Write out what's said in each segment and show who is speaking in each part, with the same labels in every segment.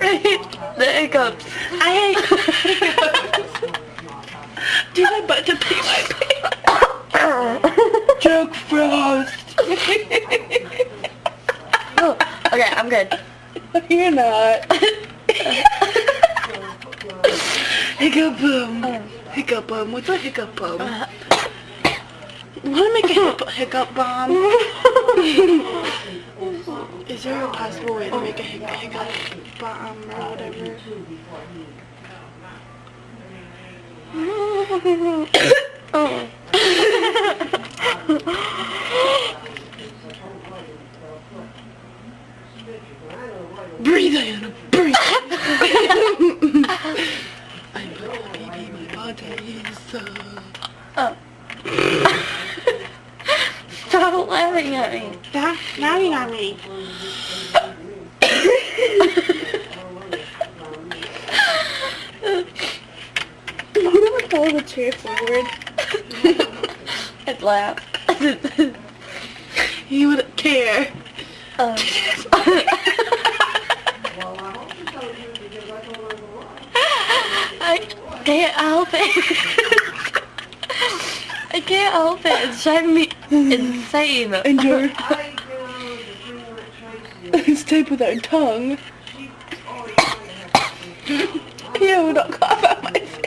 Speaker 1: I hate the hiccups. I hate hiccups. Do my butt to pee my pants. Joke frost.
Speaker 2: Oh, okay, I'm good.
Speaker 1: You're not. Hiccupum. Hiccupum. What's a hiccupum? Want to make a hiccup bomb? Is there a possible way to make a hiccup bomb or whatever?
Speaker 2: Oh.
Speaker 1: Breathe in, breathe. I put the baby in my body, so.
Speaker 2: Oh. Stop laughing at me.
Speaker 1: Stop laughing at me. You never pull the chair forward.
Speaker 2: I'd laugh.
Speaker 1: You wouldn't care.
Speaker 2: I can't help it. I can't help it. It's driving me insane.
Speaker 1: And you're... It's taped with our tongue. Ew, don't cough at my face.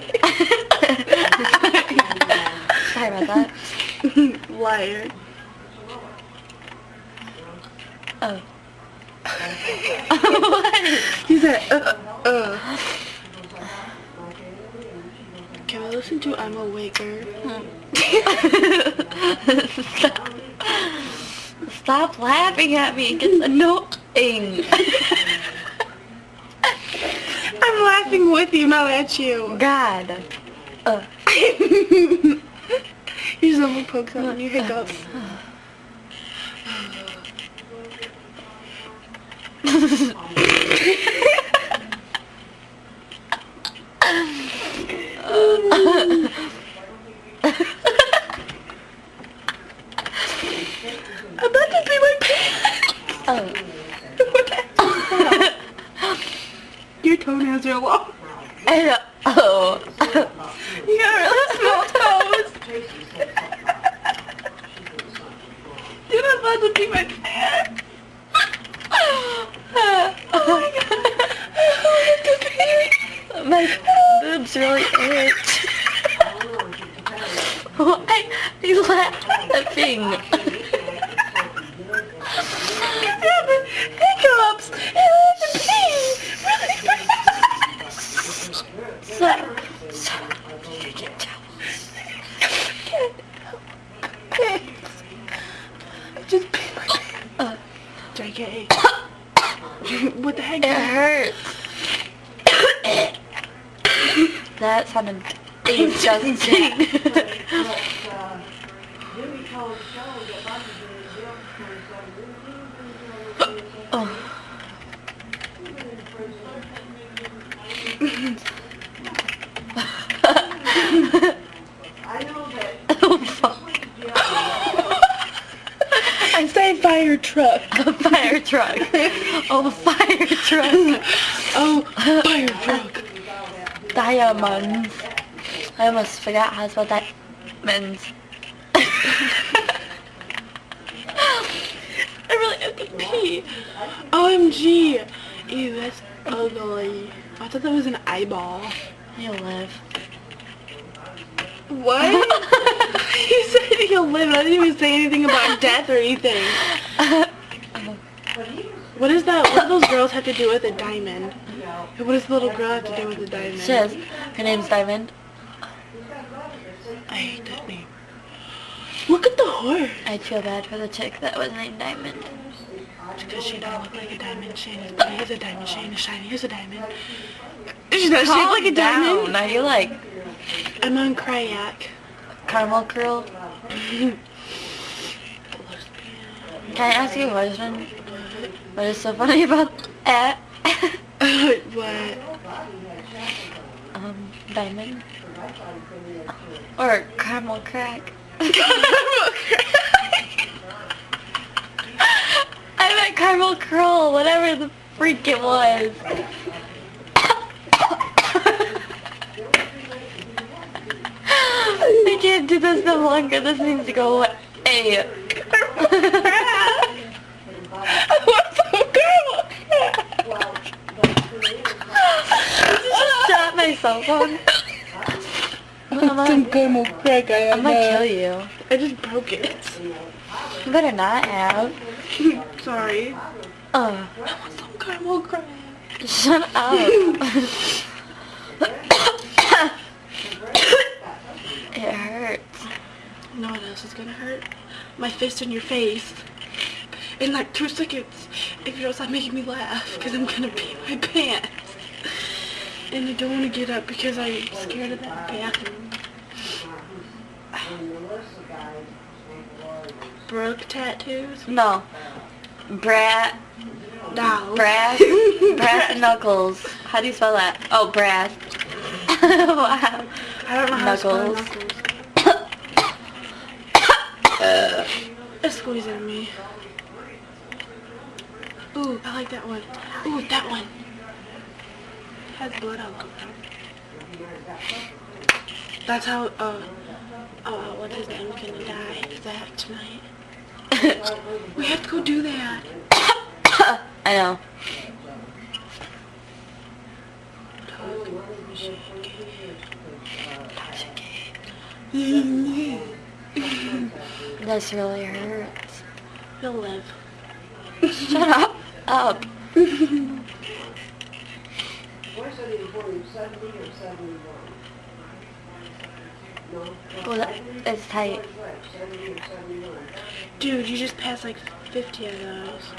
Speaker 2: Sorry about that.
Speaker 1: Liar.
Speaker 2: Oh.
Speaker 1: What? He said, Can we listen to I'm Awaker?
Speaker 2: Stop laughing at me. It gets annoying.
Speaker 1: I'm laughing with you, not at you.
Speaker 2: God.
Speaker 1: Your someone pokes out on your hiccups. I'm about to pee my pants.
Speaker 2: Oh.
Speaker 1: What the hell? Your toenails are long.
Speaker 2: Oh.
Speaker 1: You got really small toes. You're not about to pee my pants. Oh my god. I want to pee.
Speaker 2: My boobs really itch. Why are you laughing?
Speaker 1: Hiccups. I want to pee. Really fast.
Speaker 2: So, you can tell.
Speaker 1: I just peed my pants. JK. What the heck?
Speaker 2: It hurts. That sounded disgusting. Oh. Oh, fuck.
Speaker 1: I say fire truck.
Speaker 2: A fire truck. Oh, fire truck.
Speaker 1: Oh, fire truck.
Speaker 2: Diamonds. I almost forgot how to spell diamonds.
Speaker 1: I really have to pee. OMG. Ew, that's ugly. I thought that was an eyeball.
Speaker 2: You'll live.
Speaker 1: What? You said he'll live. I didn't even say anything about death or anything. What is that? What do those girls have to do with a diamond? What does the little girl have to do with a diamond?
Speaker 2: She has. Her name's Diamond.
Speaker 1: I hate that name. Look at the horse.
Speaker 2: I'd feel bad for the chick that was named Diamond.
Speaker 1: Because she don't look like a diamond. Shane is pretty as a diamond. Shane is shiny as a diamend. She's not shaped like a diamond.
Speaker 2: Are you like
Speaker 1: I'm on Cryak.
Speaker 2: caramel curl? Can I ask you a question? What is so funny about that?
Speaker 1: What?
Speaker 2: Diamond? Or caramel crack?
Speaker 1: Caramel crack.
Speaker 2: I'm that caramel curl, whatever the freak it was. I can't do this no longer. This needs to go away.
Speaker 1: I want some caramel.
Speaker 2: Shot my cell phone.
Speaker 1: Some caramel crack.
Speaker 2: I'm gonna kill you.
Speaker 1: I just broke it.
Speaker 2: You better not have.
Speaker 1: Sorry. I want some caramel crack.
Speaker 2: Shut up. It hurts.
Speaker 1: You know what else is gonna hurt? My fist in your face. In like 2 seconds. If you don't stop making me laugh. Because I'm gonna pee my pants. And I don't want to get up because I'm scared of that bathroom. Broke tattoos?
Speaker 2: No. Brass
Speaker 1: Dolls.
Speaker 2: and knuckles. How do you spell that? Oh, brass. Wow.
Speaker 1: I don't know how
Speaker 2: Knuckles.
Speaker 1: to spell knuckles. It's squeezing me. Ooh, I like that one. Ooh, that one. Has blood on it. That's how, what's his name gonna die? Zach tonight. We have to go do that.
Speaker 2: I know. This really hurts.
Speaker 1: He'll live.
Speaker 2: Shut up. Up. Oh, it's tight.
Speaker 1: Dude, you just passed like 50 of those.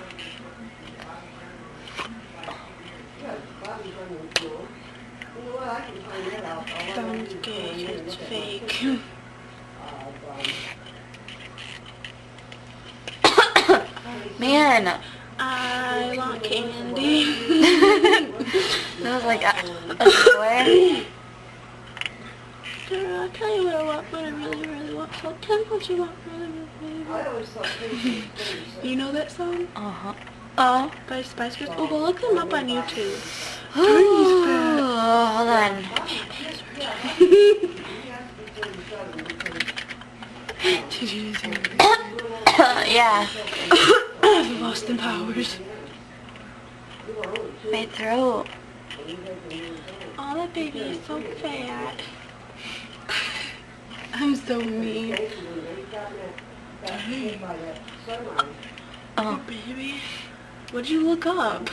Speaker 1: Don't get it's fake.
Speaker 2: Man.
Speaker 1: I want candy.
Speaker 2: That was like a square.
Speaker 1: Girl, I'll tell you what I want, what I really, really want. So tell me what you want, really, really, really. You know that song?
Speaker 2: Uh-huh. Oh.
Speaker 1: By Spice Girls? Oh, well, look them up on YouTube.
Speaker 2: Oh, hold on.
Speaker 1: Did you just hear me?
Speaker 2: Yeah.
Speaker 1: I've lost in powers.
Speaker 2: My throat.
Speaker 1: Oh, that baby is so fat. I'm so mean.
Speaker 2: Oh.
Speaker 1: Baby, what'd you look up?